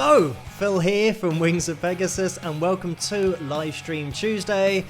Hello, Phil here from Wings of Pegasus and welcome to Livestream Tuesday.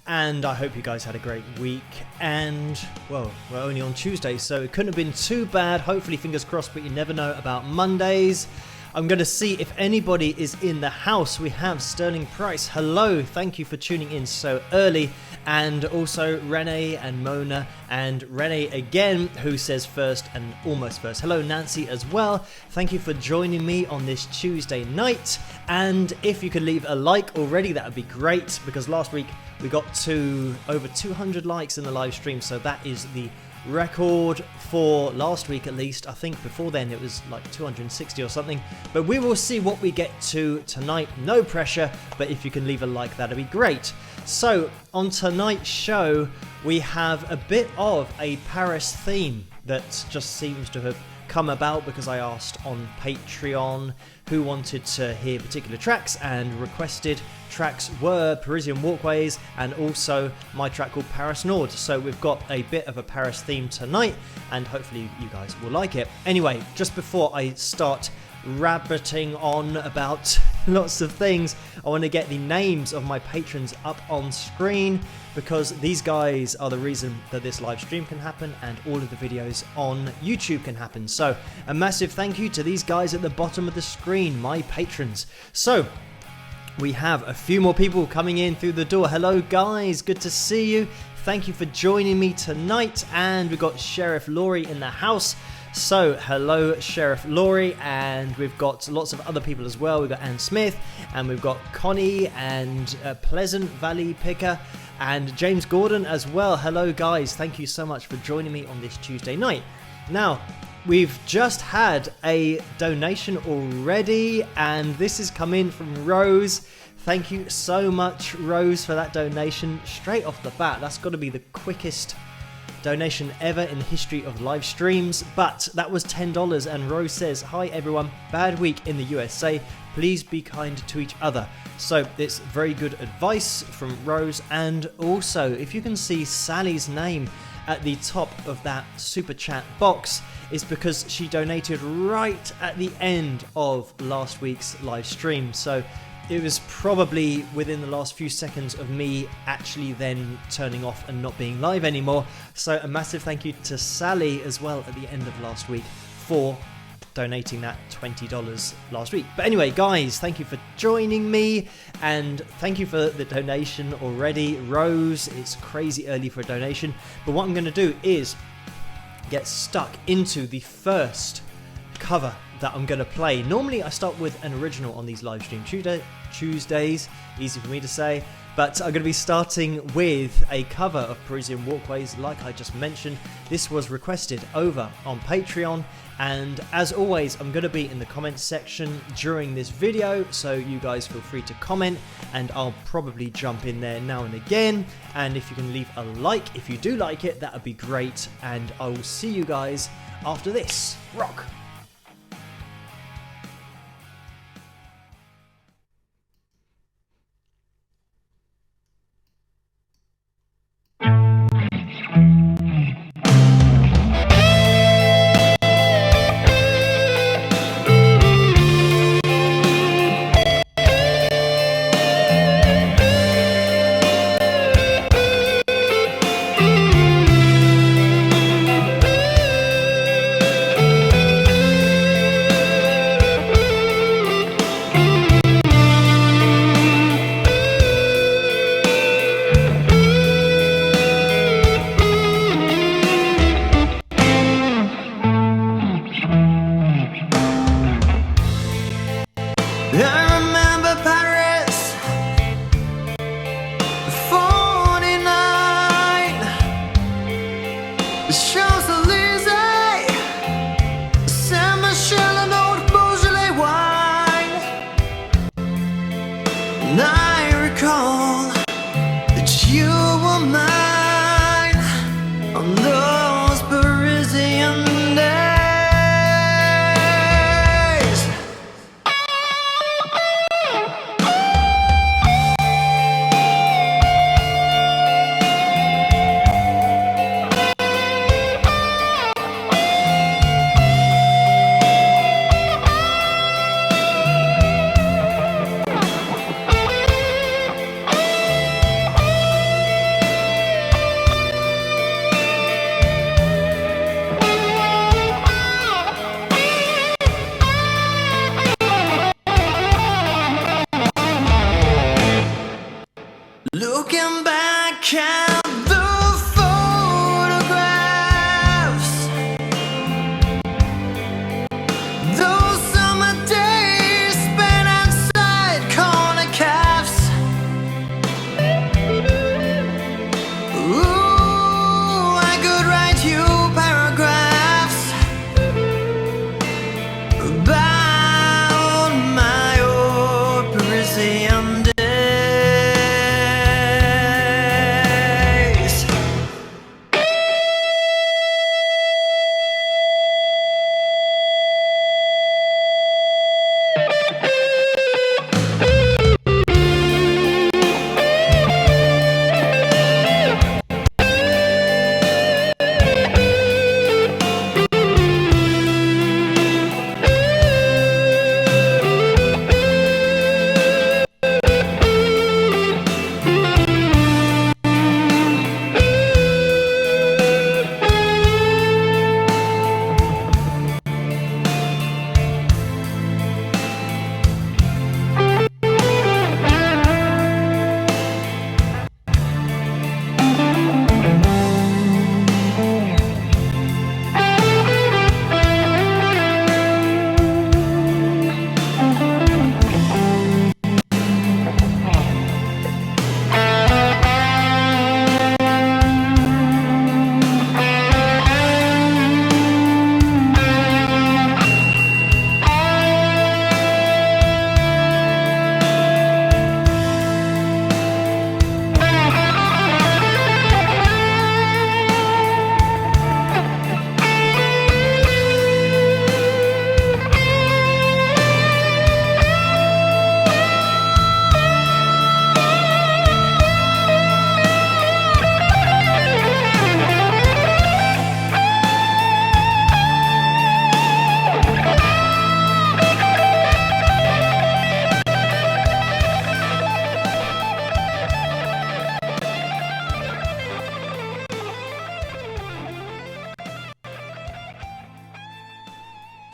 And I hope you guys had a great week. And, well, we're only on Tuesday, so it couldn't have been too bad. Hopefully, fingers crossed, but you never know about Mondays. I'm going to see if anybody is in the house. We have Sterling Price. Hello, thank you for tuning in so early. And also Renee and Mona and Renee again, who says first and almost first. Hello, Nancy as well. Thank you for joining me on this Tuesday night. And if you could leave a like already, that would be great, because last week we got to over 200 likes in the live stream. So that is the record for last week, at least. I think before then it was like 260 or something, but we will see what we get to tonight. No pressure, but if you can leave a like, that'd be great. So on tonight's show we have a bit of a Paris theme that just seems to have come about because I asked on Patreon who wanted to hear particular tracks, and requested tracks were Parisian Walkways and also my track called Paris Nord. So we've got a bit of a Paris theme tonight and hopefully you guys will like it. Anyway, just before I start rabbiting on about lots of things, I want to get the names of my patrons up on screen, because these guys are the reason that this live stream can happen and all of the videos on YouTube can happen. So a massive thank you to these guys at the bottom of the screen, my patrons. So we have a few more people coming in through the door. Hello guys, good to see you. Thank you for joining me tonight. And we've got Sheriff Laurie in the house. So hello Sheriff Laurie, and we've got lots of other people as well. We've got Anne Smith, and we've got Connie and Pleasant Valley Picker and James Gordon as well. Hello guys, thank you so much for joining me on this Tuesday night. Now, we've just had a donation already, and this has come in from Rose. Thank you so much, Rose, for that donation straight off the bat. That's got to be the quickest donation ever in the history of live streams, but that was $10. And Rose says, hi everyone, bad week in the USA, please be kind to each other. So it's very good advice from Rose. And also, if you can see Sally's name at the top of that super chat box, is because she donated right at the end of last week's live stream. So it was probably within the last few seconds of me actually then turning off and not being live anymore. So a massive thank you to Sally as well at the end of last week for donating that $20 last week. But anyway, guys, thank you for joining me, and thank you for the donation already. Rose, it's crazy early for a donation, but what I'm going to do is get stuck into the first cover that I'm going to play. Normally I start with an original on these live stream Tuesdays, easy for me to say, but I'm going to be starting with a cover of Parisian Walkways like I just mentioned. This was requested over on Patreon, and as always I'm going to be in the comments section during this video, so you guys feel free to comment and I'll probably jump in there now and again. And if you can leave a like if you do like it, that would be great, and I will see you guys after this. Rock! count the photographs. Those summer days spent outside corner cafes. Ooh, I could write you paragraphs about my old Parisian days.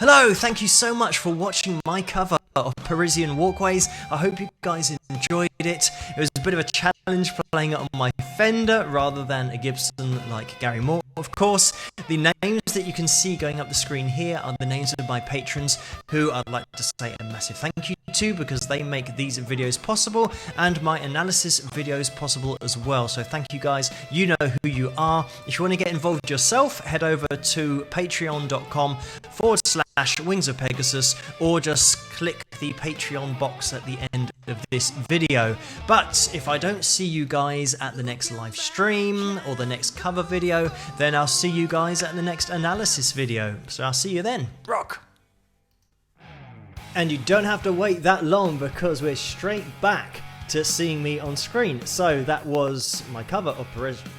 Hello, thank you so much for watching my cover of Parisian Walkways. I hope you guys enjoyed it. It was a bit of a challenge playing it on my Fender rather than a Gibson like Gary Moore. Of course, the names that you can see going up the screen here are the names of my patrons who I'd like to say a massive thank you to because they make these videos possible and my analysis videos possible as well. So thank you guys, you know who you are. If you want to get involved yourself, head over to patreon.com/Wings of Pegasus or just click the Patreon box at the end of this video. But if I don't see you guys at the next live stream or the next cover video, then I'll see you guys at the next analysis video. So I'll see you then. Rock! And you don't have to wait that long because we're straight back to seeing me on screen. So that was my cover of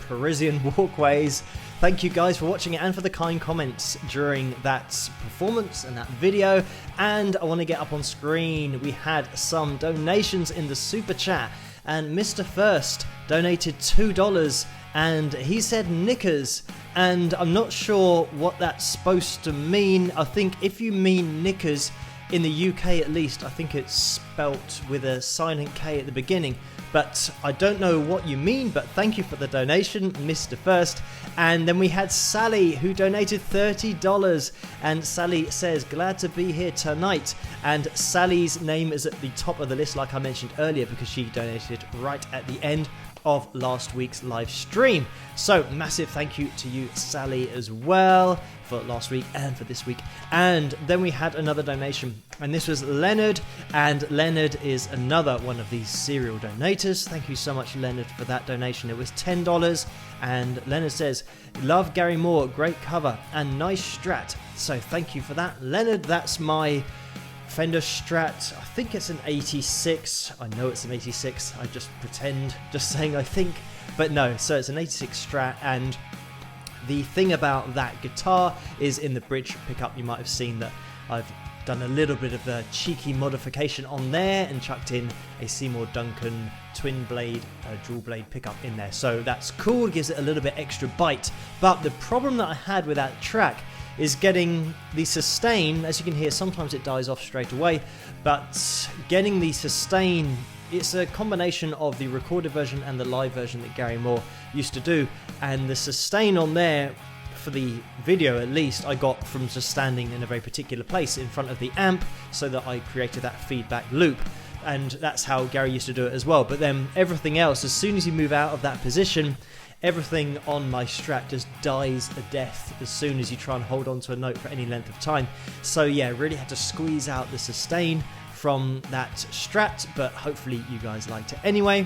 Parisian Walkways. Thank you guys for watching it and for the kind comments during that performance and that video. And I want to get up on screen, we had some donations in the super chat and Mr. First donated $2 and he said knickers, and I'm not sure what that's supposed to mean. I think if you mean knickers in the UK at least, I think it's spelt with a silent K at the beginning, but I don't know what you mean. But thank you for the donation, Mr. First. And then we had Sally who donated $30, and Sally says glad to be here tonight, and Sally's name is at the top of the list like I mentioned earlier because she donated right at the end of last week's live stream. So massive thank you to you, Sally, as well for last week and for this week. And then we had another donation, and this was Leonard, and Leonard is another one of these serial donators. Thank you so much, Leonard, for that donation. It was $10, and Leonard says love Gary Moore, great cover and nice strat. So thank you for that, Leonard. That's my Fender Strat. I think it's an 86. I know it's an 86. I just pretend, just saying I think, but no. So it's an 86 Strat, and the thing about that guitar is in the bridge pickup you might have seen that I've done a little bit of a cheeky modification on there and chucked in a Seymour Duncan twin blade, dual blade pickup in there. So that's cool, gives it a little bit extra bite. But the problem that I had with that track is getting the sustain. As you can hear, sometimes it dies off straight away, but getting the sustain it's a combination of the recorded version and the live version that Gary Moore used to do, and the sustain on there, for the video at least, I got from just standing in a very particular place in front of the amp, so that I created that feedback loop. And that's how Gary used to do it as well. But then everything else, as soon as you move out of that position, everything on my Strat just dies a death as soon as you try and hold on to a note for any length of time. So yeah, really had to squeeze out the sustain from that Strat, but hopefully you guys liked it anyway.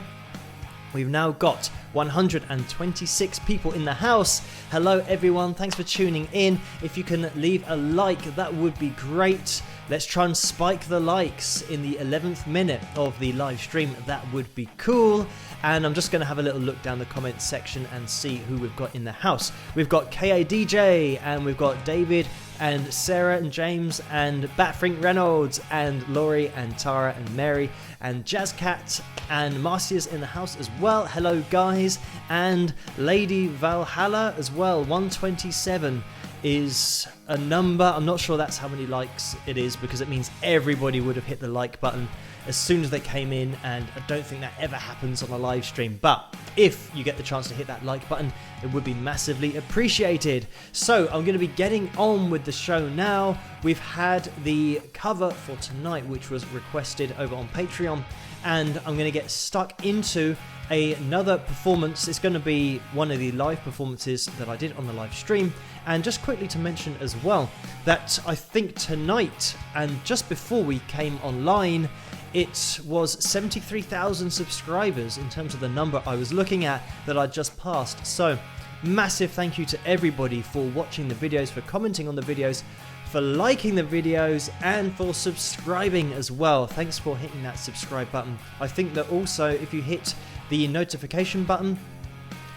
We've now got 126 people in the house. Hello everyone, thanks for tuning in. If you can leave a like, that would be great. Let's try and spike the likes in the 11th minute of the live stream. That would be cool. And I'm just going to have a little look down the comments section and see who we've got in the house. We've got KADJ, and we've got David and Sarah and James and Batfrink Reynolds and Laurie and Tara and Mary and Jazzcat, and Marcia's in the house as well. Hello guys. And Lady Valhalla as well. 127 is a number. I'm not sure that's how many likes it is, because it means everybody would have hit the like button as soon as they came in, and I don't think that ever happens on a live stream. But if you get the chance to hit that like button, it would be massively appreciated. So I'm going to be getting on with the show now. We've had the cover for tonight, which was requested over on Patreon, and I'm going to get stuck into another performance. It's going to be one of the live performances that I did on the live stream. And just quickly to mention as well that I think tonight, and just before we came online, it was 73,000 subscribers in terms of the number I was looking at that I just passed. So massive thank you to everybody for watching the videos, for commenting on the videos, for liking the videos, and for subscribing as well. Thanks for hitting that subscribe button. I think that also if you hit the notification button,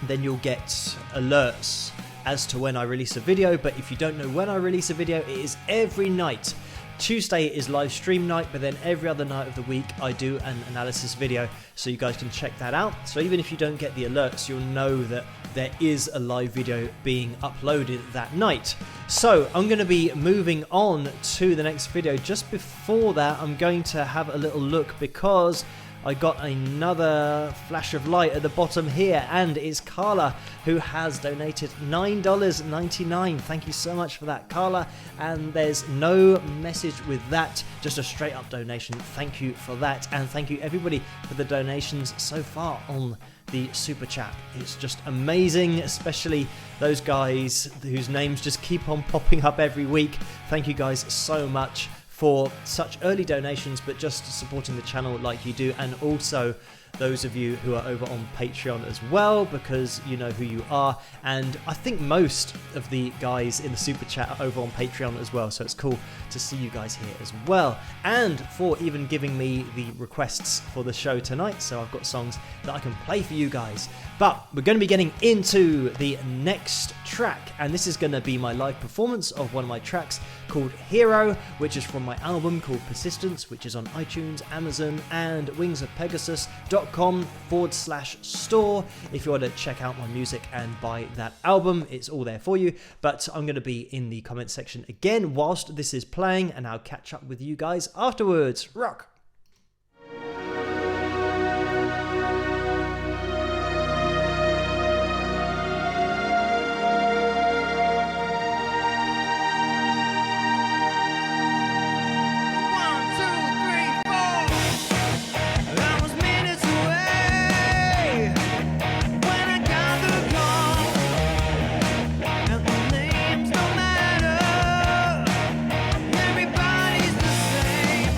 then you'll get alerts as to when I release a video. But if you don't know when I release a video, it is every night. Tuesday is live stream night, but then every other night of the week I do an analysis video, so you guys can check that out. So even if you don't get the alerts, you'll know that there is a live video being uploaded that night. So I'm going to be moving on to the next video. Just before that, I'm going to have a little look, because I got another flash of light at the bottom here, and it's Carla, who has donated $9.99. Thank you so much for that, Carla. And there's no message with that, just a straight up donation. Thank you for that, and thank you everybody for the donations so far on the super chat. It's just amazing, especially those guys whose names just keep on popping up every week. Thank you guys so much for such early donations, but just supporting the channel like you do, and also those of you who are over on Patreon as well, because you know who you are. And I think most of the guys in the super chat are over on Patreon as well, so it's cool to see you guys here as well, and for even giving me the requests for the show tonight. So I've got songs that I can play for you guys. But we're going to be getting into the next track, and this is going to be my live performance of one of my tracks called Hero, which is from my album called Persistence, which is on iTunes, Amazon, and wingsofpegasus.com/store. If you want to check out my music and buy that album, it's all there for you. But I'm going to be in the comment section again whilst this is playing, and I'll catch up with you guys afterwards. Rock! Everybody's the same.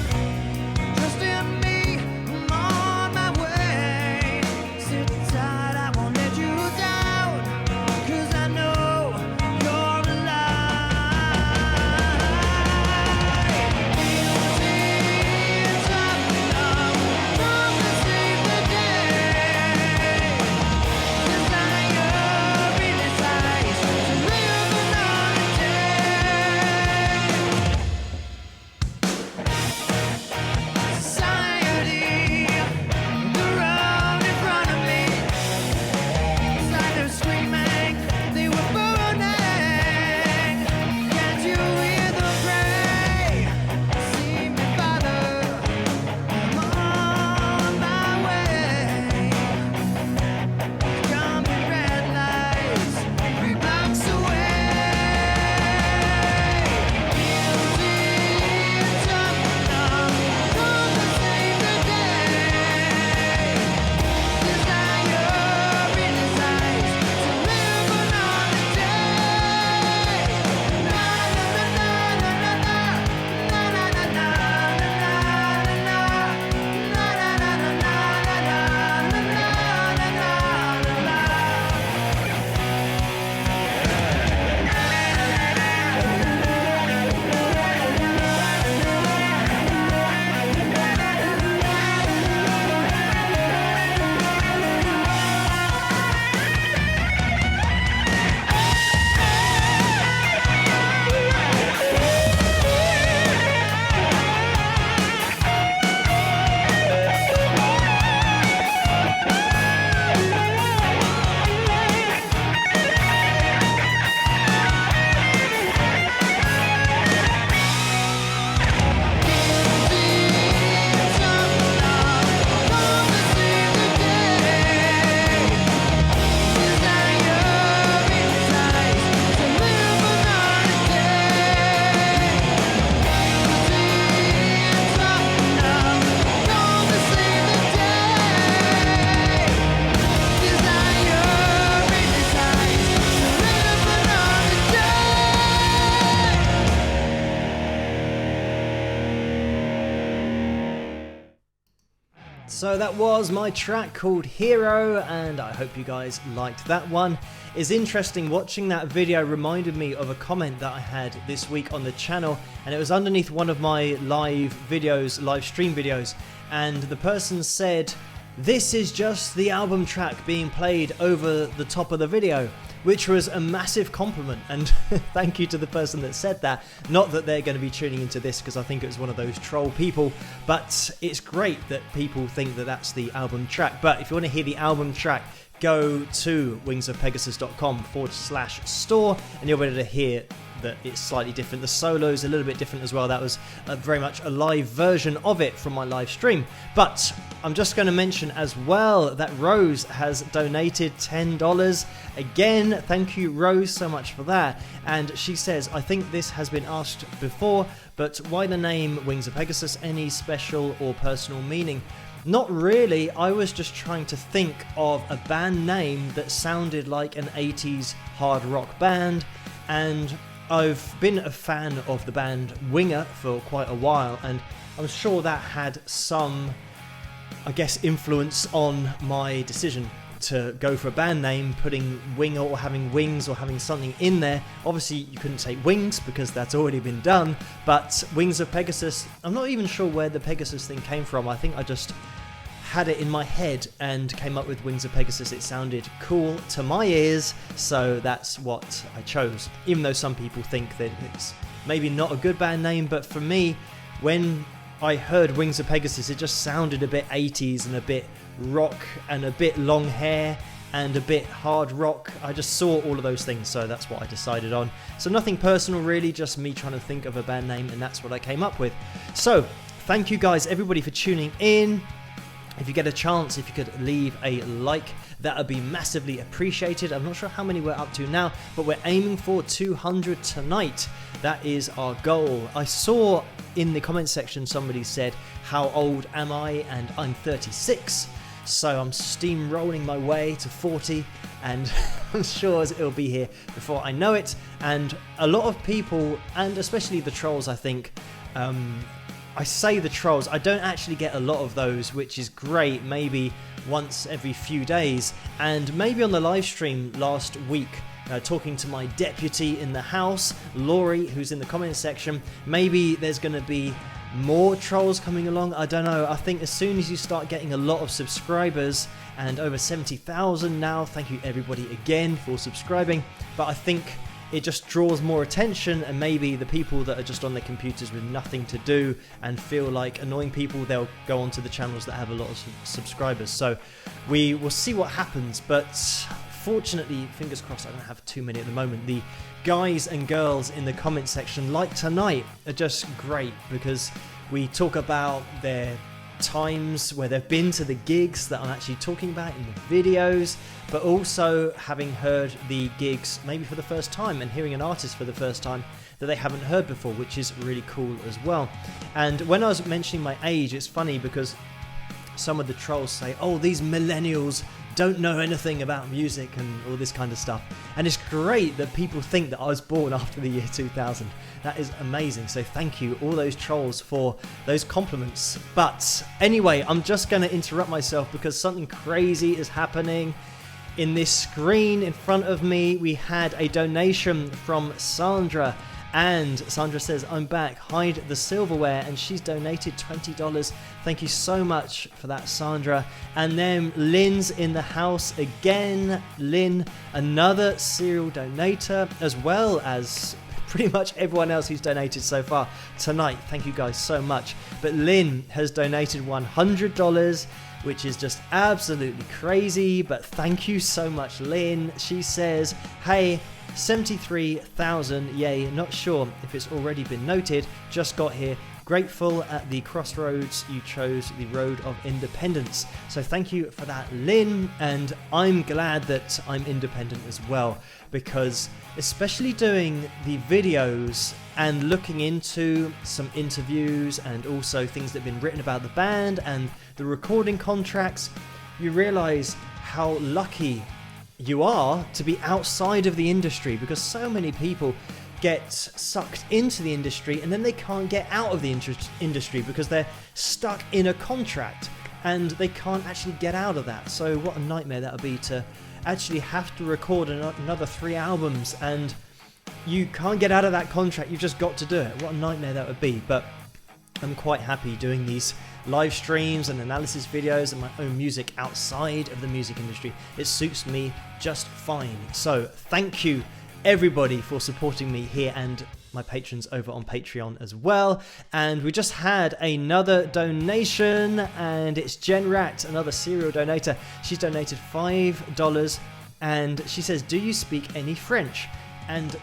So that was my track called Hero, and I hope you guys liked that one. It's interesting, watching that video reminded me of a comment that I had this week on the channel, and it was underneath one of my live stream videos, and the person said, "This is just the album track being played over the top of the video," which was a massive compliment, and thank you to the person that said that. Not that they're going to be tuning into this, because I think it was one of those troll people, but it's great that people think that that's the album track. But if you want to hear the album track, go to wingsofpegasus.com/store, and you'll be able to hear that it's slightly different. The solo's a little bit different as well. That was very much a live version of it from my live stream. But I'm just going to mention as well that Rose has donated $10. Again, thank you, Rose, so much for that. And she says, "I think this has been asked before, but why the name Wings of Pegasus? Any special or personal meaning?" Not really. I was just trying to think of a band name that sounded like an 80s hard rock band, and I've been a fan of the band Winger for quite a while, and I'm sure that had some, I guess, influence on my decision to go for a band name, putting Winger or having Wings or having something in there. Obviously you couldn't say Wings because that's already been done, but Wings of Pegasus, I'm not even sure where the Pegasus thing came from. I think I just had it in my head and came up with Wings of Pegasus. It sounded cool to my ears, so that's what I chose, even though some people think that it's maybe not a good band name. But for me, when I heard Wings of Pegasus, it just sounded a bit 80s and a bit rock and a bit long hair and a bit hard rock. I just saw all of those things, so that's what I decided on. So nothing personal really, just me trying to think of a band name, and that's what I came up with. So thank you guys, everybody, for tuning in. If you get a chance, if you could leave a like, that would be massively appreciated. I'm not sure how many we're up to now, but we're aiming for 200 tonight. That is our goal. I saw in the comment section somebody said, "How old am I?" And I'm 36. So I'm steamrolling my way to 40, and I'm sure it'll be here before I know it. And a lot of people, and especially the trolls, I think, I say the trolls, I don't actually get a lot of those, which is great, maybe once every few days. And maybe on the live stream last week, talking to my deputy in the house, Laurie, who's in the comment section, maybe there's going to be more trolls coming along. I don't know. I think as soon as you start getting a lot of subscribers, and over 70,000 now, thank you everybody again for subscribing, but I think it just draws more attention, and maybe the people that are just on their computers with nothing to do and feel like annoying people, they'll go onto the channels that have a lot of subscribers. So we will see what happens, but fortunately, fingers crossed, I don't have too many at the moment. The guys and girls in the comment section, like tonight, are just great, because we talk about their times where they've been to the gigs that I'm actually talking about in the videos, but also having heard the gigs maybe for the first time and hearing an artist for the first time that they haven't heard before, which is really cool as well. And when I was mentioning my age, it's funny because some of the trolls say, "Oh, these millennials don't know anything about music," and all this kind of stuff. And it's great that people think that I was born after the year 2000. That is amazing. So thank you, all those trolls, for those compliments. But anyway, I'm just going to interrupt myself because something crazy is happening. In this screen in front of me, we had a donation from Sandra. And Sandra says, "I'm back, hide the silverware," and she's donated $20. Thank you so much for that, Sandra. And then Lynn's in the house again. Lynn, another serial donator, as well as pretty much everyone else who's donated so far tonight. Thank you guys so much. But Lynn has donated $100, which is just absolutely crazy. But thank you so much, Lynn. She says, "Hey, 73,000, yay, not sure if it's already been noted, just got here, grateful at the crossroads you chose the road of independence." So thank you for that, Lynn, and I'm glad that I'm independent as well, because especially doing the videos and looking into some interviews and also things that have been written about the band and the recording contracts, you realize how lucky you are to be outside of the industry, because so many people get sucked into the industry and then they can't get out of the industry because they're stuck in a contract. and they can't actually get out of that. So what a nightmare that would be to actually have to record another 3 albums, and you can't get out of that contract. You've just got to do it. What a nightmare that would be. But I'm quite happy doing these live streams and analysis videos and my own music outside of the music industry. It suits me just fine. So thank you everybody for supporting me here, and my patrons over on Patreon as well. And we just had another donation, and it's Jen Rat, another serial donator. She's donated $5, and she says, do you speak any French? And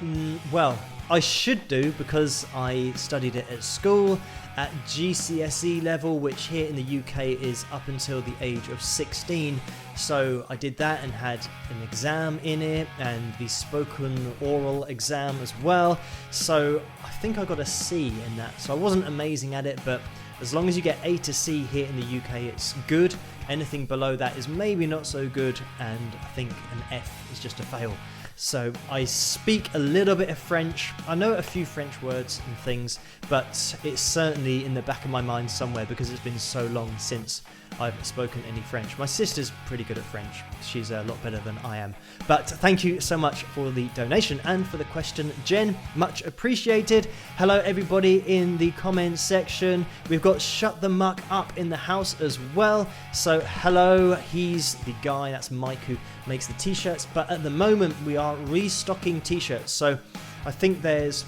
well, I should do, because I studied it at school at GCSE level, which here in the UK is up until the age of 16. So I did that and had an exam in it, and the spoken oral exam as well. So I think I got a C in that. So I wasn't amazing at it, but as long as you get A to C here in the UK, it's good. Anything below that is maybe not so good, and I think an F is just a fail. So I speak a little bit of French. I know a few French words and things, but it's certainly in the back of my mind somewhere, because it's been so long since I've spoken any French. My sister's pretty good at French. She's a lot better than I am. But thank you so much for the donation and for the question, Jen. Much appreciated. Hello everybody in the comments section. We've got Shut the Muck Up in the house as well. So hello, he's the guy, that's Mike, who makes the t-shirts. But at the moment we are restocking t-shirts. So I think there's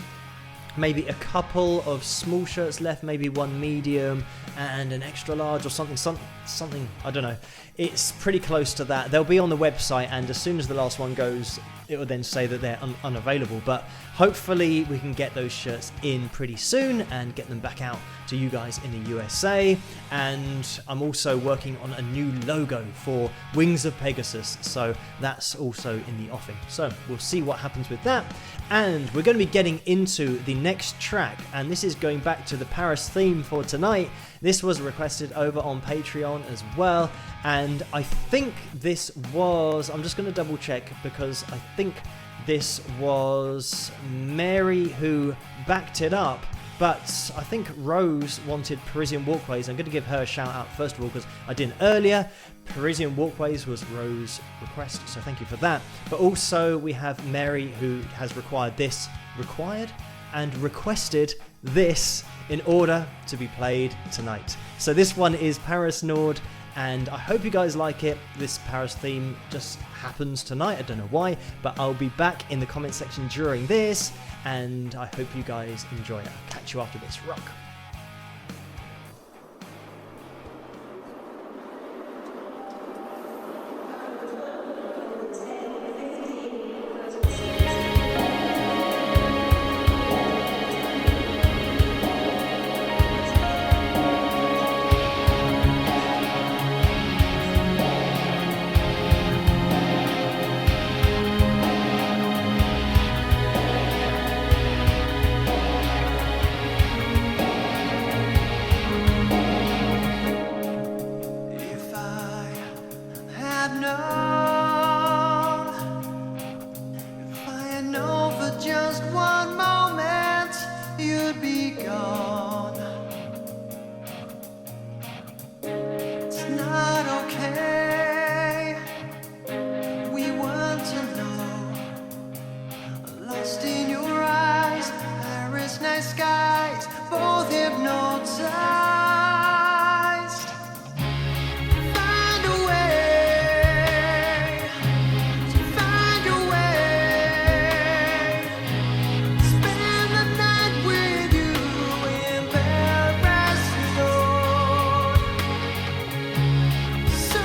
maybe a couple of small shirts left, maybe one medium and an extra large or something, I don't know. It's pretty close to that. They'll be on the website, and as soon as the last one goes, it will then say that they're unavailable. But hopefully we can get those shirts in pretty soon and get them back out to you guys in the USA. And I'm also working on a new logo for Wings of Pegasus, so that's also in the offing. So we'll see what happens with that. And we're going to be getting into the next track, and this is going back to the Paris theme for tonight. This was requested over on Patreon as well, and I think this was, I'm just going to double check, because I think this was Mary who backed it up, but I think Rose wanted Parisian Walkways. I'm going to give her a shout out first of all, because I didn't earlier. Parisian Walkways was Rose's request, so thank you for that. But also we have Mary, who has requested this in order to be played tonight. So this one is Paris Nord, and I hope you guys like it. This Paris theme just happens tonight, I don't know why, but I'll be back in the comment section during this, and I hope you guys enjoy it. I'll catch you after this. Rock. So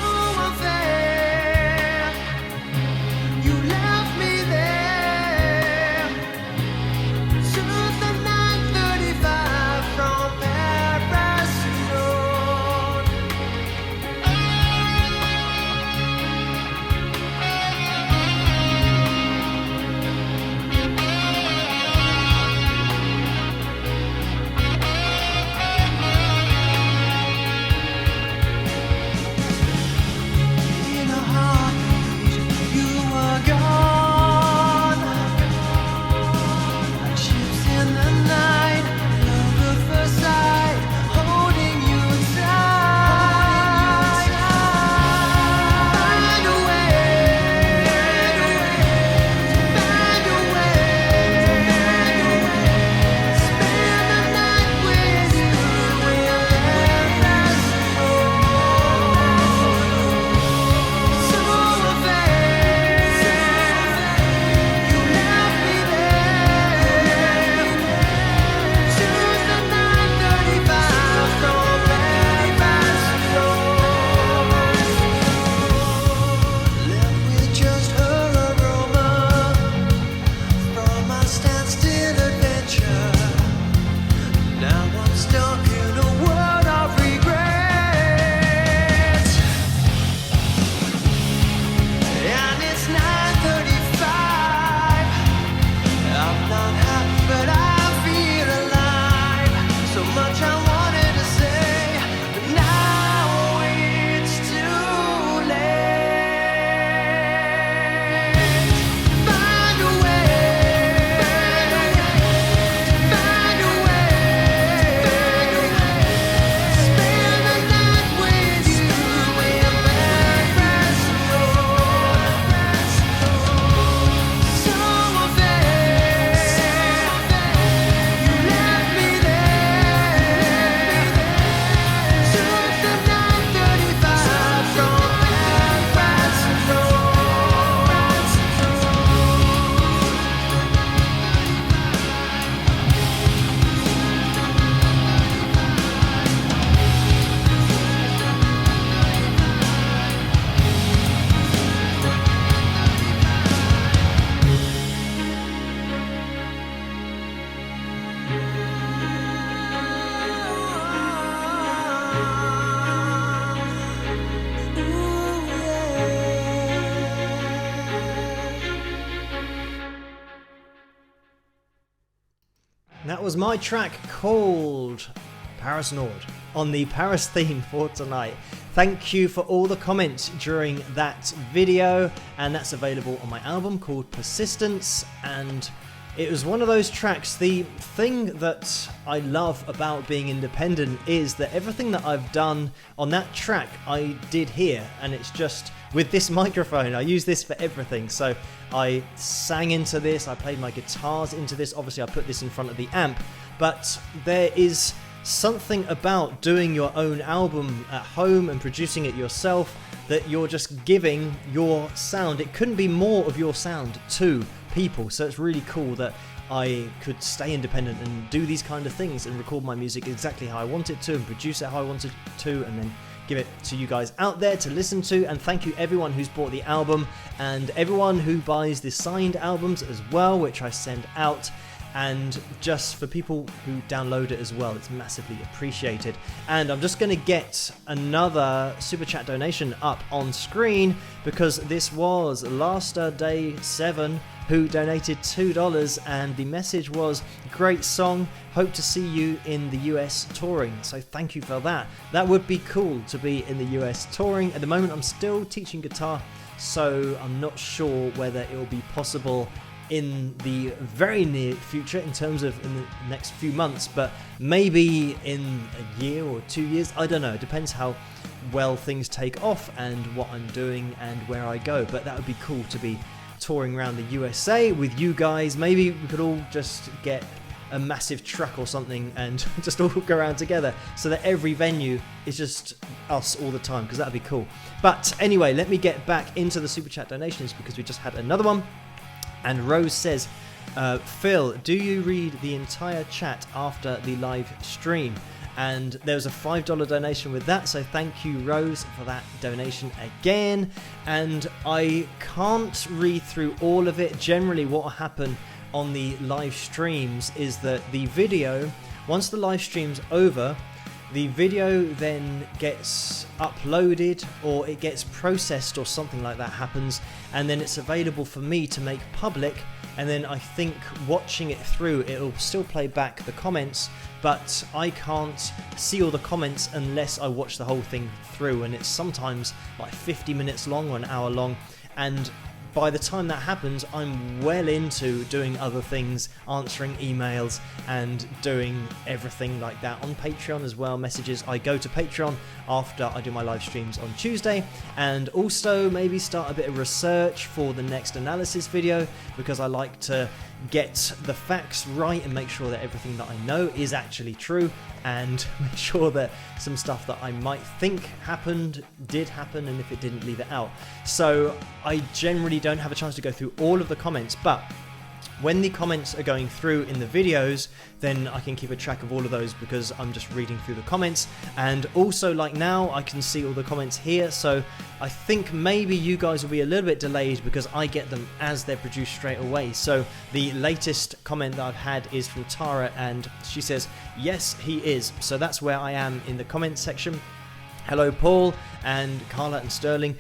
was my track called Paris Nord on the Paris theme for tonight. Thank you for all the comments during that video, and that's available on my album called Persistence, and it was one of those tracks. The thing that I love about being independent is that everything that I've done on that track I did here, and it's just with this microphone. I use this for everything. So I sang into this, I played my guitars into this, obviously I put this in front of the amp, but there is something about doing your own album at home and producing it yourself that you're just giving your sound. It couldn't be more of your sound to people, so it's really cool that I could stay independent and do these kind of things and record my music exactly how I want it to and produce it how I want it to, and then give it to you guys out there to listen to. And thank you everyone who's bought the album and everyone who buys the signed albums as well, which I send out, and just for people who download it as well, it's massively appreciated. And I'm just going to get another super chat donation up on screen because this was Laster Day 7 who donated $2, and the message was, great song, hope to see you in the US touring. So thank you for that. That would be cool to be in the US touring. At the moment I'm still teaching guitar, so I'm not sure whether it will be possible in the very near future in terms of in the next few months, but maybe in a year or 2 years, I don't know. It depends how well things take off and what I'm doing and where I go, but that would be cool to be touring around the USA with you guys. Maybe we could all just get a massive truck or something and just all go around together so that every venue is just us all the time, because that'd be cool. But anyway, let me get back into the super chat donations because we just had another one. And Rose says, Phil, do you read the entire chat after the live stream? And there was a $5 donation with that, so thank you, Rose, for that donation again. And I can't read through all of it. Generally, what will happen on the live streams is that the video, once the live stream's over, the video then gets uploaded or it gets processed or something like that happens, and then it's available for me to make public. And then I think watching it through, it'll still play back the comments, but I can't see all the comments unless I watch the whole thing through, and it's sometimes like 50 minutes long or an hour long, and by the time that happens, I'm well into doing other things, answering emails and doing everything like that on Patreon as well, messages. I go to Patreon after I do my live streams on Tuesday, and also maybe start a bit of research for the next analysis video, because I like to get the facts right and make sure that everything that I know is actually true, and make sure that some stuff that I might think happened did happen, and if it didn't, leave it out. So I generally don't have a chance to go through all of the comments, but when the comments are going through in the videos, then I can keep a track of all of those because I'm just reading through the comments. And also, like now, I can see all the comments here, so I think maybe you guys will be a little bit delayed because I get them as they're produced straight away. So the latest comment that I've had is from Tara, and she says, yes, he is. So that's where I am in the comments section. Hello Paul and Carla and Sterling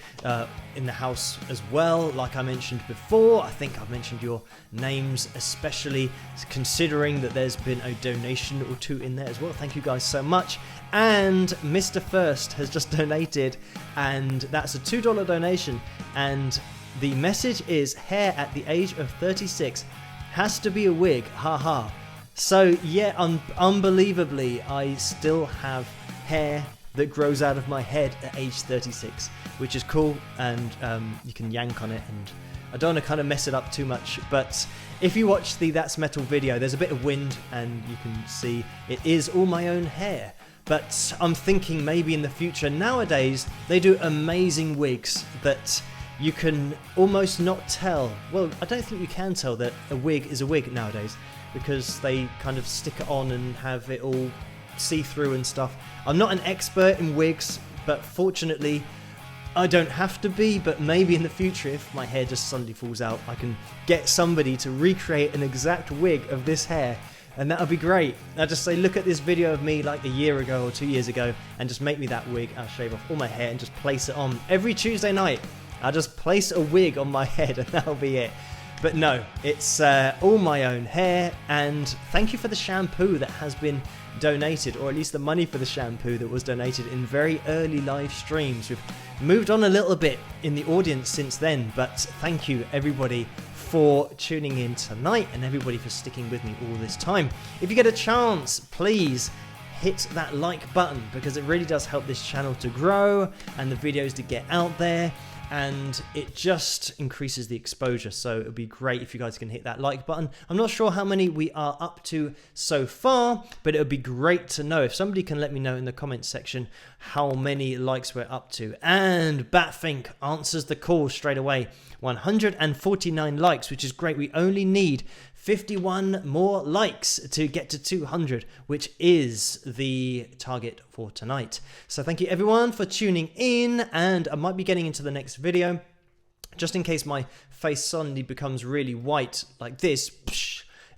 in the house as well. Like I mentioned before, I think I've mentioned your names, especially considering that there's been a donation or two in there as well. Thank you guys so much. And Mr. First has just donated, and that's a $2 donation, and the message is, hair at the age of 36 has to be a wig, haha. So yeah, unbelievably, I still have hair that grows out of my head at age 36, which is cool, and you can yank on it, and I don't want to kind of mess it up too much, but if you watch the That's Metal video, there's a bit of wind and you can see it is all my own hair. But I'm thinking maybe in the future, nowadays they do amazing wigs that you can almost not tell. Well, I don't think you can tell that a wig is a wig nowadays, because they kind of stick it on and have it all see-through and stuff. I'm not an expert in wigs, but fortunately I don't have to be. But maybe in the future, if my hair just suddenly falls out, I can get somebody to recreate an exact wig of this hair, and that would be great. I'll just say, look at this video of me like a year ago or 2 years ago, and just make me that wig. I'll shave off all my hair and just place it on every Tuesday night. I'll just place a wig on my head and that'll be it. But no, it's all my own hair, and thank you for the shampoo that has been donated, or at least the money for the shampoo that was donated in very early live streams. We've moved on a little bit in the audience since then, but thank you everybody for tuning in tonight and everybody for sticking with me all this time. If you get a chance, please hit that like button, because it really does help this channel to grow and the videos to get out there, and it just increases the exposure. So it would be great if you guys can hit that like button. I'm not sure how many we are up to so far, but it would be great to know if somebody can let me know in the comments section how many likes we're up to. And Batfink answers the call straight away. 149 likes, which is great. We only need 51 more likes to get to 200, which is the target for tonight. So thank you everyone for tuning in, and I might be getting into the next video. Just in case my face suddenly becomes really white like this,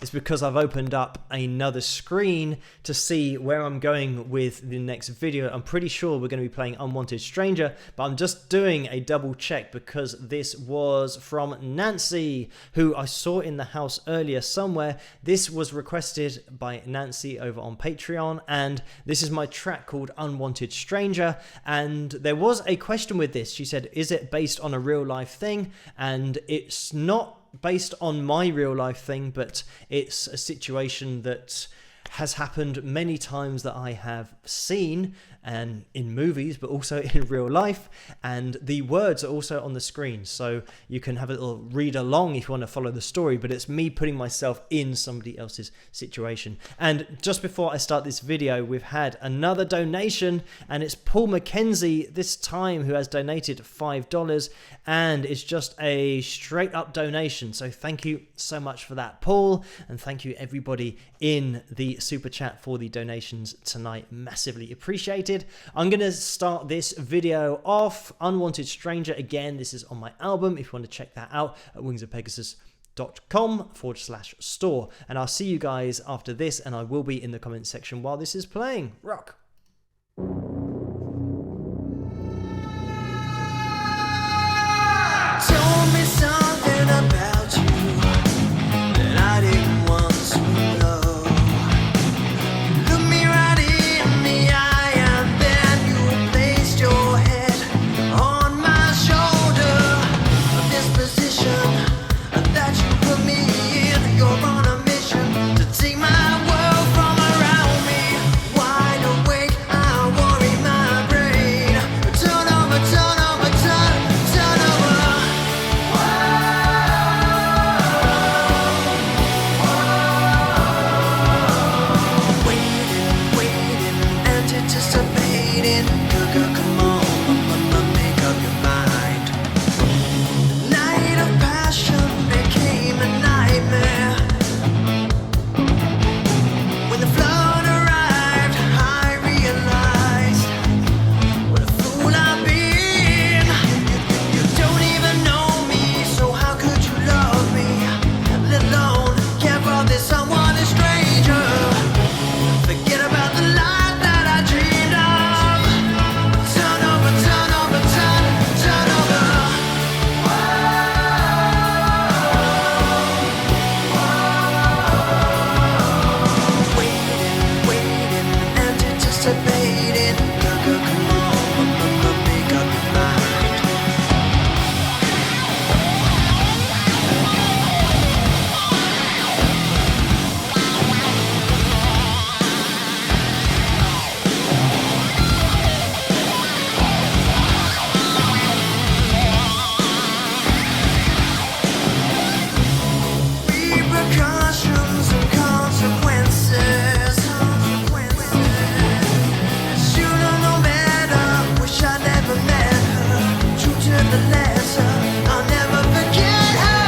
it's because I've opened up another screen to see where I'm going with the next video. I'm pretty sure we're going to be playing Unwanted Stranger, but I'm just doing a double check because this was from Nancy, who I saw in the house earlier somewhere. This was requested by Nancy over on Patreon, and this is my track called Unwanted Stranger. And there was a question with this. She said, is it based on a real life thing? And it's not based on my real life thing, but it's a situation that has happened many times that I have seen, and in movies, but also in real life, and the words are also on the screen, so you can have a little read along if you want to follow the story, but it's me putting myself in somebody else's situation. And just before I start this video, we've had another donation, and it's Paul McKenzie this time, who has donated $5, and it's just a straight up donation. So thank you so much for that, Paul, and thank you everybody in the super chat for the donations tonight. Massively appreciated. I'm going to start this video off. Unwanted Stranger, again, this is on my album if you want to check that out at wingsofpegasus.com/store. And I'll see you guys after this, and I will be in the comment section while this is playing. Rock. Told me something about you that I didn't want to know. Look me right in the eye, and then you placed your head on my shoulder. This position that you put me in, you're on a mission to take my world from around me. Wide awake, I worry my brain. Turn over, turn over, turn over. Waiting, anticipating. Girl, come on, make up your mind. Night of passion became a nightmare. When the flood arrived, I realized what a fool I've been. You don't even know me, so how could you love me? Let alone care for this unwanted stranger. Forget about the life that I dreamed of. Turn over, turn over, turn over. Waiting, anticipating. Girl, come on, make up your mind. Repercussions and consequences. Should've known better. Wish I never met her. True to the letter, I'll never forget her.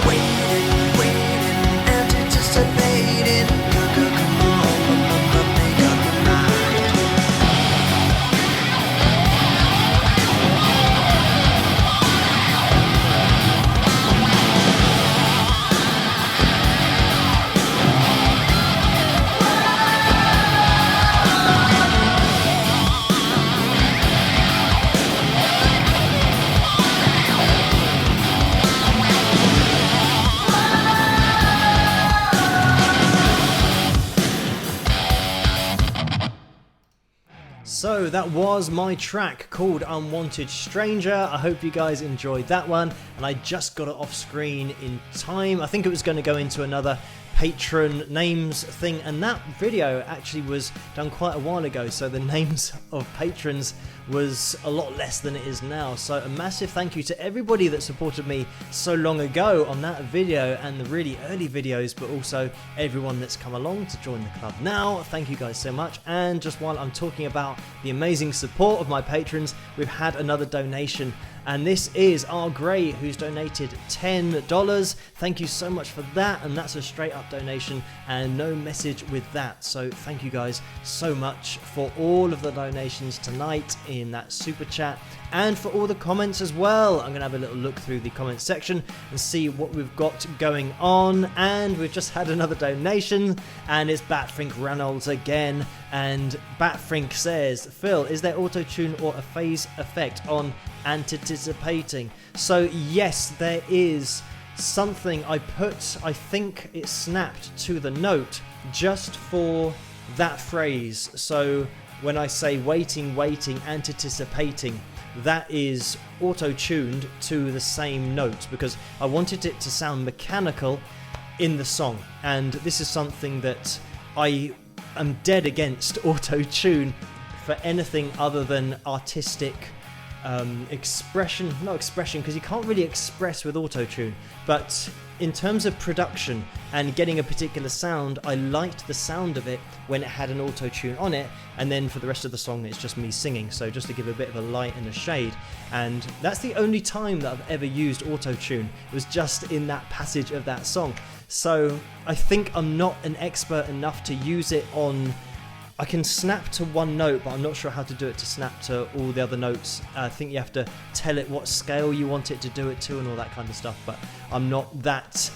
Waiting, anticipating. Girl, come on, make up your mind. So that was my track called Unwanted Stranger. I hope you guys enjoyed that one, and I just got it off screen in time. I think it was going to go into another patron names thing, and that video actually was done quite a while ago, so the names of patrons was a lot less than it is now. So a massive thank you to everybody that supported me so long ago on that video and the really early videos, but also everyone that's come along to join the club now. Thank you guys so much. And just while I'm talking about the amazing support of my patrons, we've had another donation, and this is R. Gray, who's donated $10. Thank you so much for that, and that's a straight up donation and no message with that. So thank you guys so much for all of the donations tonight in that super chat, and for all the comments as well. I'm going to have a little look through the comments section and see what we've got going on. And we've just had another donation, and it's Batfrink Reynolds again. And Batfrink says, Phil, is there auto-tune or a phase effect on anticipating? So yes, there is something I put, I think it snapped to the note just for that phrase. So when I say waiting, anticipating, that is auto-tuned to the same note because I wanted it to sound mechanical in the song. And this is something that I am dead against auto-tune for anything other than artistic expression. Not expression, because you can't really express with auto-tune, but in terms of production and getting a particular sound, I liked the sound of it when it had an auto-tune on it, and then for the rest of the song it's just me singing, so just to give a bit of a light and a shade. And that's the only time that I've ever used auto-tune. It was just in that passage of that song. So I think I'm not an expert enough to use it on... I can snap to one note, but I'm not sure how to do it to snap to all the other notes. I think you have to tell it what scale you want it to do it to and all that kind of stuff, but I'm not that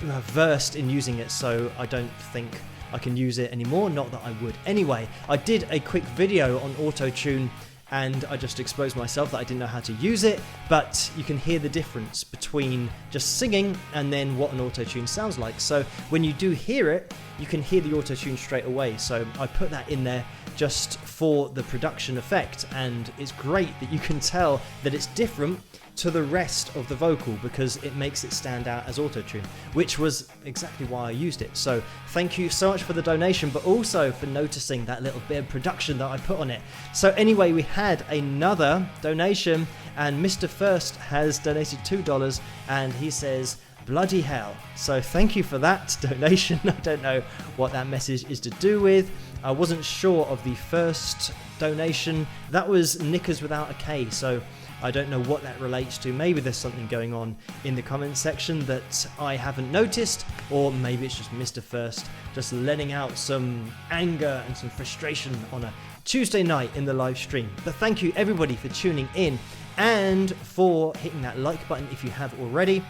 versed in using it, so I don't think I can use it anymore, not that I would. Anyway, I did a quick video on auto-tune, and I just exposed myself that I didn't know how to use it, but you can hear the difference between just singing and then what an auto-tune sounds like. So when you do hear it, you can hear the auto-tune straight away. So I put that in there just for the production effect, and it's great that you can tell that it's different to the rest of the vocal because it makes it stand out as auto-tune, which was exactly why I used it. So thank you so much for the donation, but also for noticing that little bit of production that I put on it. So anyway, we had another donation, and Mr. First has donated $2, and he says, bloody hell. So thank you for that donation. I don't know what that message is to do with. I wasn't sure of the first donation. That was Knickers without a K, so I don't know what that relates to. Maybe there's something going on in the comments section that I haven't noticed, or maybe it's just Mr. First just letting out some anger and some frustration on a Tuesday night in the live stream. But thank you everybody for tuning in and for hitting that like button if you have already.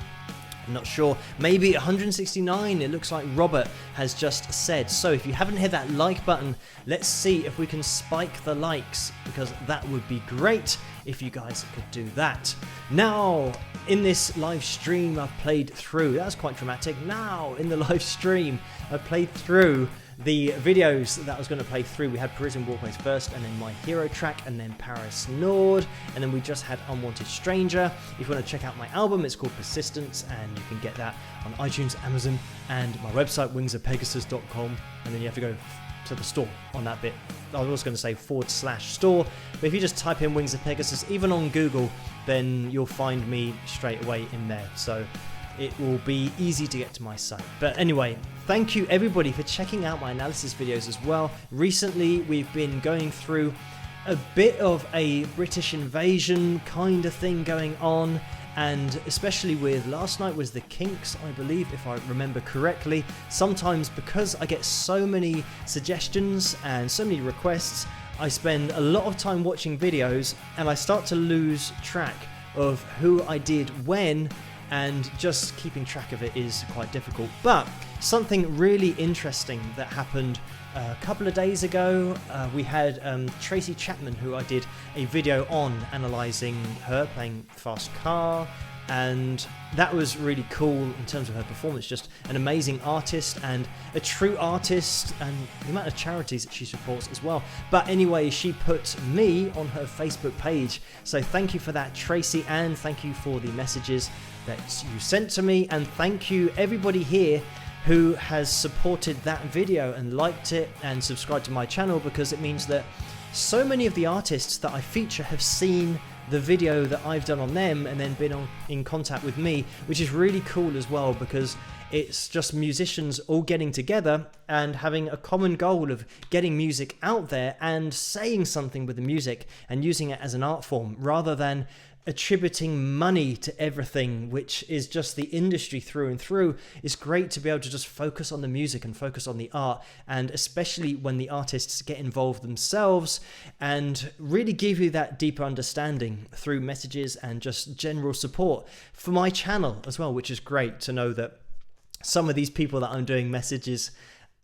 I'm not sure, maybe 169 it looks like Robert has just said. So if you haven't hit that like button, let's see if we can spike the likes, because that would be great if you guys could do that. Now, in this live stream I've played through, that was quite dramatic, now in the live stream I played through the videos that I was going to play through. We had Parisian Walkways first, and then My Hero track, and then Paris Nord, and then we just had Unwanted Stranger. If you want to check out my album, it's called Persistence, and you can get that on iTunes, Amazon, and my website, wingsofpegasus.com, and then you have to go to the store on that bit. I was going to say /store, but if you just type in Wings of Pegasus, even on Google, then you'll find me straight away in there. So it will be easy to get to my site. But anyway, thank you everybody for checking out my analysis videos as well. Recently we've been going through a bit of a British invasion kind of thing going on, and especially with last night was the Kinks, I believe, if I remember correctly. Sometimes because I get so many suggestions and so many requests, I spend a lot of time watching videos and I start to lose track of who I did when, and just keeping track of it is quite difficult. But something really interesting that happened a couple of days ago, we had Tracy Chapman, who I did a video on, analysing her playing Fast Car, and that was really cool in terms of her performance. Just an amazing artist and a true artist, and the amount of charities that she supports as well. But anyway, she put me on her Facebook page, so thank you for that, Tracy, and thank you for the messages that you sent to me, and thank you everybody here who has supported that video and liked it and subscribed to my channel, because it means that so many of the artists that I feature have seen the video that I've done on them and then been in contact with me, which is really cool as well, because it's just musicians all getting together and having a common goal of getting music out there and saying something with the music and using it as an art form, rather than attributing money to everything, which is just the industry through and through. It's great to be able to just focus on the music and focus on the art, and especially when the artists get involved themselves and really give you that deeper understanding through messages and just general support for my channel as well, which is great to know that some of these people that I'm doing messages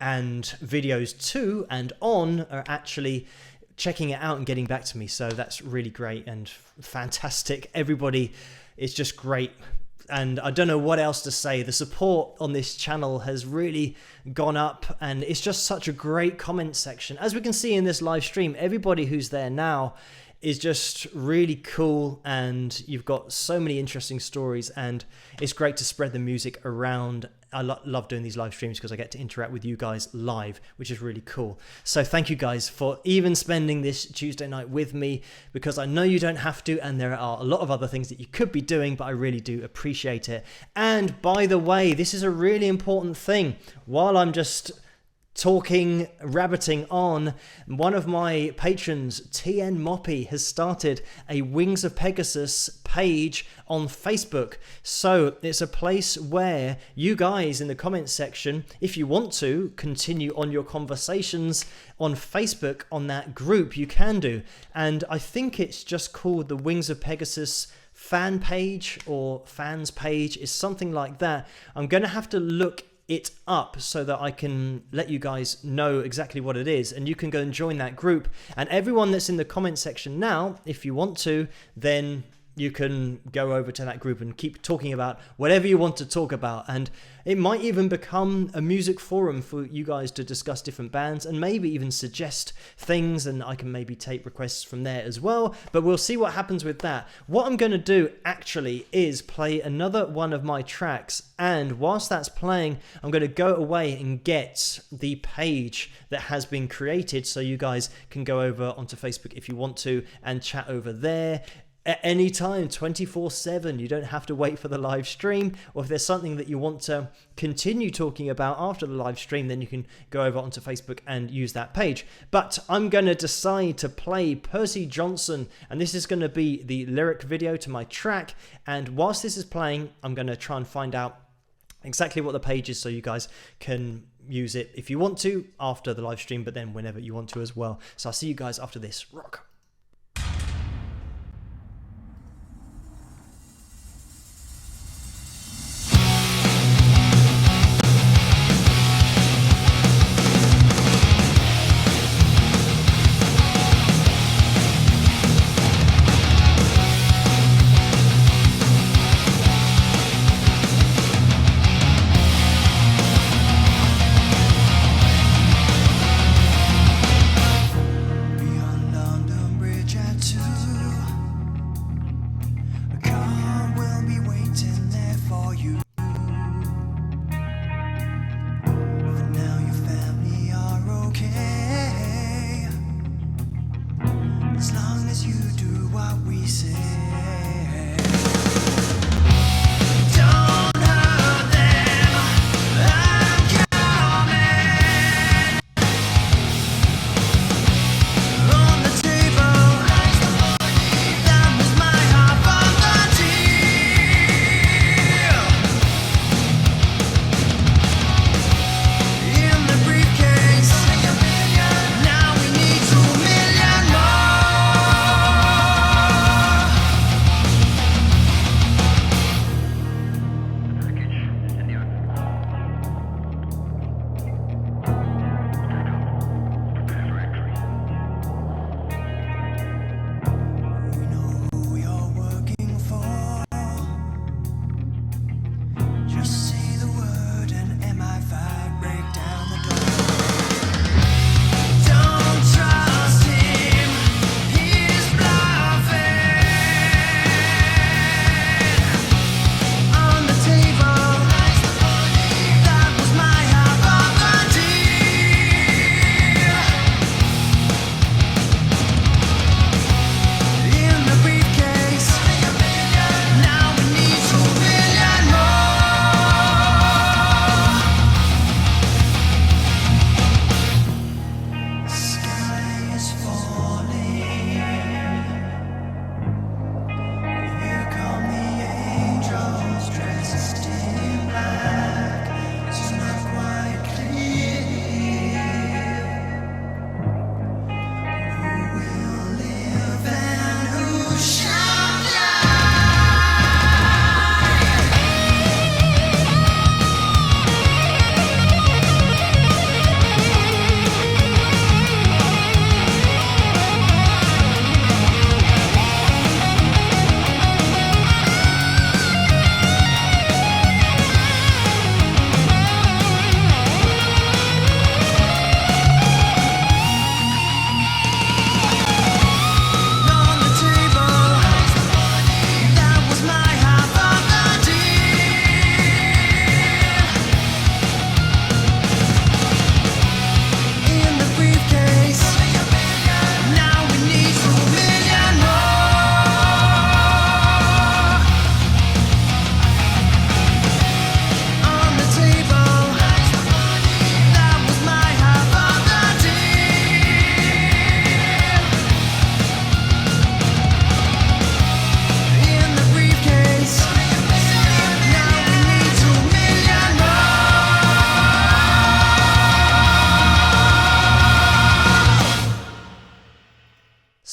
and videos to and on are actually checking it out and getting back to me. So that's really great and fantastic. Everybody is just great, and I don't know what else to say. The support on this channel has really gone up, and it's just such a great comment section. As we can see in this live stream, everybody who's there now is just really cool, and you've got so many interesting stories, and it's great to spread the music around. I love doing these live streams because I get to interact with you guys live, which is really cool. So thank you guys for even spending this Tuesday night with me, because I know you don't have to, and there are a lot of other things that you could be doing, but I really do appreciate it. And by the way, this is a really important thing. While I'm just talking, rabbiting on, one of my patrons, TN Moppy, has started a Wings of Pegasus page on Facebook. So it's a place where you guys in the comments section, if you want to continue on your conversations on Facebook on that group, you can do. And I think it's just called the Wings of Pegasus fan page, or fans page, is something like that. I'm going to have to look it up so that I can let you guys know exactly what it is, and you can go and join that group. And everyone that's in the comment section now, if you want to, then you can go over to that group and keep talking about whatever you want to talk about. And it might even become a music forum for you guys to discuss different bands and maybe even suggest things, and I can maybe take requests from there as well. But we'll see what happens with that. What I'm going to do actually is play another one of my tracks, and whilst that's playing, I'm going to go away and get the page that has been created, so you guys can go over onto Facebook if you want to and chat over there at any time, 24/7. You don't have to wait for the live stream, or if there's something that you want to continue talking about after the live stream, then you can go over onto Facebook and use that page. But I'm going to decide to play Percy Johnson, and this is going to be the lyric video to my track. And whilst this is playing, I'm going to try and find out exactly what the page is, so you guys can use it if you want to after the live stream, but then whenever you want to as well. So I'll see you guys after this. Rock. Beyond London.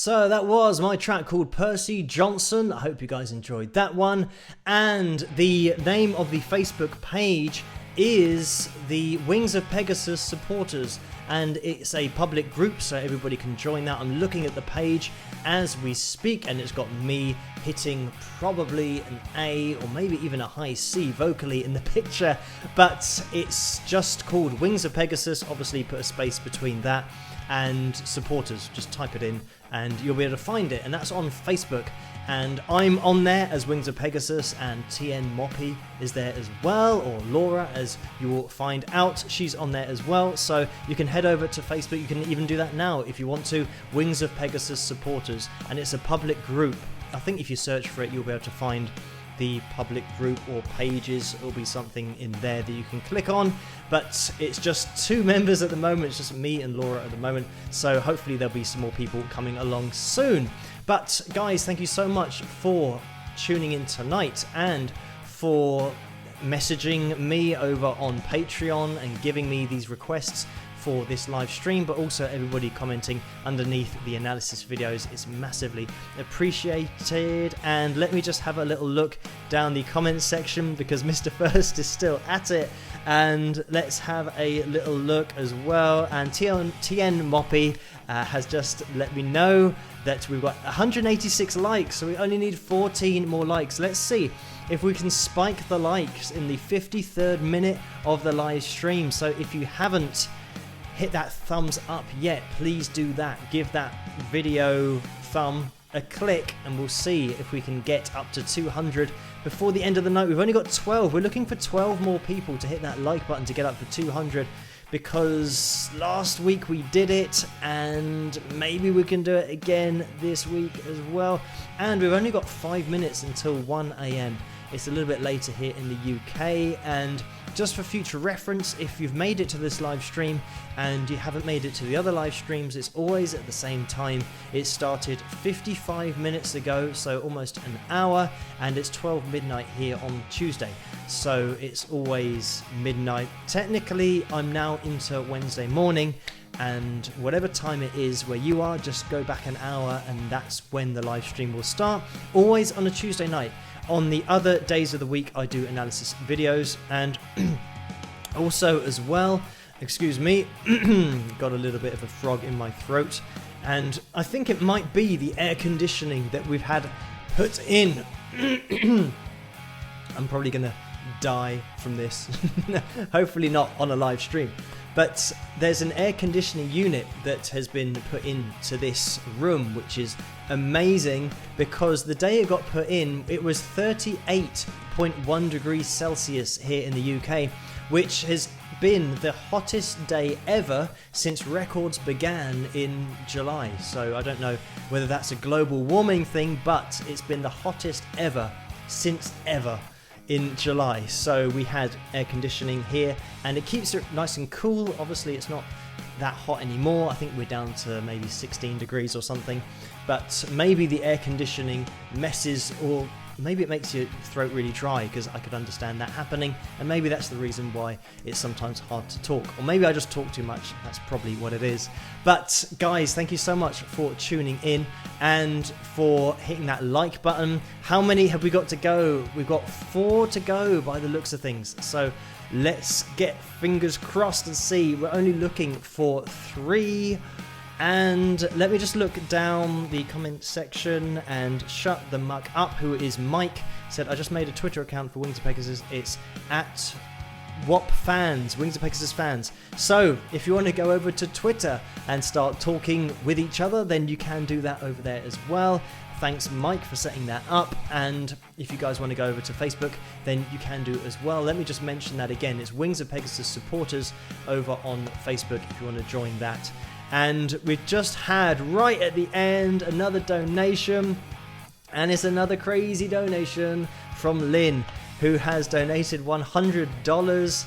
So that was my track called Percy Johnson. I hope you guys enjoyed that one. And the name of the Facebook page is the Wings of Pegasus supporters, and it's a public group so everybody can join that. I'm looking at the page as we speak, and it's got me hitting probably an A or maybe even a high C vocally in the picture, but it's just called Wings of Pegasus. Obviously put a space between that and supporters, just type it in and you'll be able to find it, and that's on Facebook. And I'm on there as Wings of Pegasus, and TN Moppy is there as well, or Laura, as you will find out. She's on there as well, so you can head over to Facebook. You can even do that now if you want to. Wings of Pegasus supporters, and it's a public group. I think if you search for it, you'll be able to find the public group or pages. It'll be something in there that you can click on, but it's just 2 members at the moment. It's just me and Laura at the moment, so hopefully there'll be some more people coming along soon. But guys, thank you so much for tuning in tonight and for messaging me over on Patreon and giving me these requests for this live stream, but also everybody commenting underneath the analysis videos. It's massively appreciated. And let me just have a little look down the comments section, because Mr. First is still at it, and let's have a little look as well. And TN Moppy has just let me know that we've got 186 likes, so we only need 14 more likes. Let's see if we can spike the likes in the 53rd minute of the live stream. So if you haven't hit that thumbs up yet, please do that. Give that video thumb a click, and we'll see if we can get up to 200 before the end of the night. We've only got 12. We're looking for 12 more people to hit that like button to get up to 200, because last week we did it, and maybe we can do it again this week as well. And we've only got 5 minutes until 1 AM. It's a little bit later here in the UK, and just for future reference, if you've made it to this live stream and you haven't made it to the other live streams, it's always at the same time. It started 55 minutes ago, so almost an hour, and it's 12 midnight here on Tuesday, so it's always midnight. Technically, I'm now into Wednesday morning, and whatever time it is where you are, just go back an hour and that's when the live stream will start, always on a Tuesday night. On the other days of the week, I do analysis videos, and also as well, excuse me, got a little bit of a frog in my throat, and I think it might be the air conditioning that we've had put in. I'm probably gonna die from this. Hopefully not on a live stream. But there's an air conditioning unit that has been put into this room, which is amazing, because the day it got put in, it was 38.1 degrees Celsius here in the UK, which has been the hottest day ever since records began in July. So I don't know whether that's a global warming thing, but it's been the hottest ever since ever in July. So we had air conditioning here, and it keeps it nice and cool. Obviously it's not that hot anymore. I think we're down to maybe 16 degrees or something, but maybe the air conditioning messes, or maybe it makes your throat really dry, because I could understand that happening, and maybe that's the reason why it's sometimes hard to talk, or maybe I just talk too much. That's probably what it is. But guys, thank you so much for tuning in and for hitting that like button. How many have we got to go? We've got 4 to go by the looks of things, so let's get fingers crossed and see. We're only looking for 3. And let me just look down the comment section and shut the muck up. Who is Mike? Said, I just made a Twitter account for Wings of Pegasus. It's at WOP fans, Wings of Pegasus fans. So if you want to go over to Twitter and start talking with each other, then you can do that over there as well. Thanks, Mike, for setting that up. And if you guys want to go over to Facebook, then you can do it as well. Let me just mention that again. It's Wings of Pegasus supporters over on Facebook if you want to join that. And we just had, right at the end, another donation, and it's another crazy donation from Lynn, who has donated $100.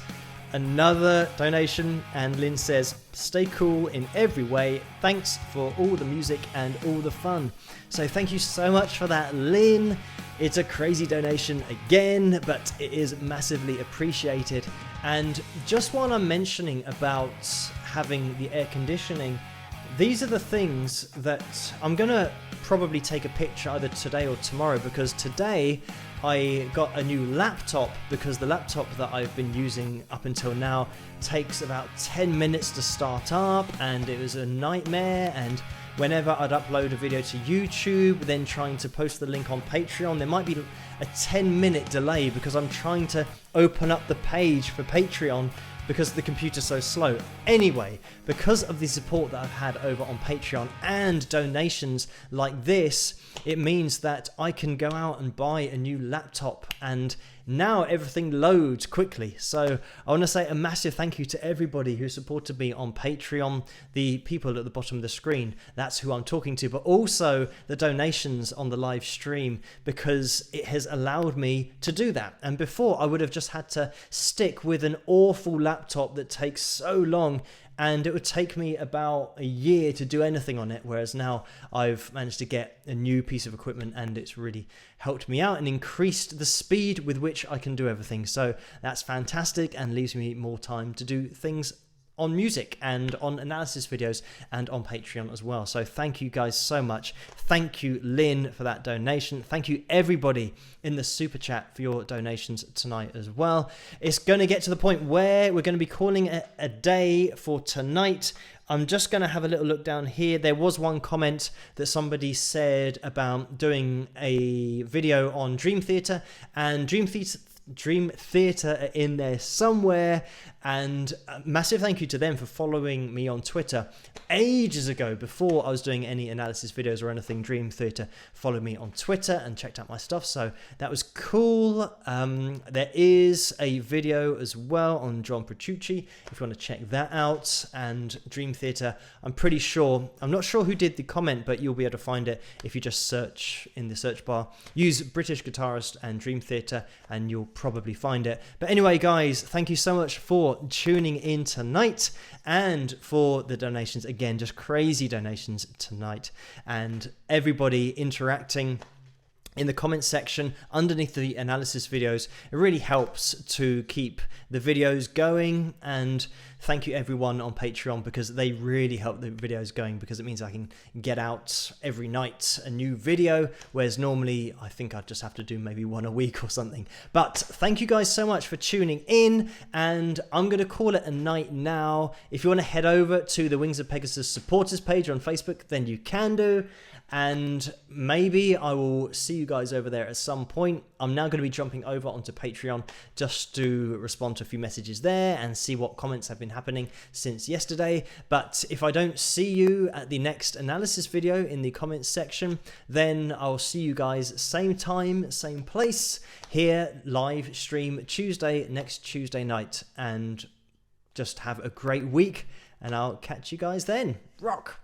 Another donation, and Lynn says, stay cool in every way, thanks for all the music and all the fun. So thank you so much for that, Lynn. It's a crazy donation again, but it is massively appreciated. And just while I'm mentioning about having the air conditioning, these are the things that I'm gonna probably take a picture either today or tomorrow, because today I got a new laptop, because the laptop that I've been using up until now takes about 10 minutes to start up, and it was a nightmare. And whenever I'd upload a video to YouTube, then trying to post the link on Patreon, there might be a 10-minute delay because I'm trying to open up the page for Patreon because the computer's so slow. Anyway, because of the support that I've had over on Patreon and donations like this, it means that I can go out and buy a new laptop, and now everything loads quickly. So I want to say a massive thank you to everybody who supported me on Patreon, the people at the bottom of the screen, that's who I'm talking to, but also the donations on the live stream, because it has allowed me to do that. And before, I would have just had to stick with an awful laptop that takes so long, and it would take me about a year to do anything on it, whereas now I've managed to get a new piece of equipment, and it's really helped me out and increased the speed with which I can do everything. So that's fantastic and leaves me more time to do things on music and on analysis videos and on Patreon as well. So thank you guys so much. Thank you, Lynn, for that donation. Thank you everybody in the super chat for your donations tonight as well. It's going to get to the point where we're going to be calling it a day for tonight. I'm just going to have a little look down here. There was one comment that somebody said about doing a video on Dream Theater, and Dream Theater are in there somewhere, and a massive thank you to them for following me on Twitter ages ago, before I was doing any analysis videos or anything. Dream Theater followed me on Twitter and checked out my stuff, so that was cool. There is a video as well on John Petrucci if you want to check that out. And Dream Theater, I'm not sure who did the comment, but you'll be able to find it if you just search in the search bar, use British guitarist and Dream Theater, and you'll probably find it. But anyway, guys, thank you so much for tuning in tonight and for the donations. Again, just crazy donations tonight, and everybody interacting in the comments section underneath the analysis videos. It really helps to keep the videos going, and thank you everyone on Patreon, because they really help the videos going, because it means I can get out every night a new video, whereas normally I think I'd just have to do maybe one a week or something. But thank you guys so much for tuning in, and I'm going to call it a night now. If you want to head over to the Wings of Pegasus supporters page on Facebook, then you can do. And maybe I will see you guys over there at some point. I'm now going to be jumping over onto Patreon just to respond to a few messages there and see what comments have been happening since yesterday. But if I don't see you at the next analysis video in the comments section, then I'll see you guys same time, same place, here, live stream Tuesday, next Tuesday night. And just have a great week, and I'll catch you guys then. Rock!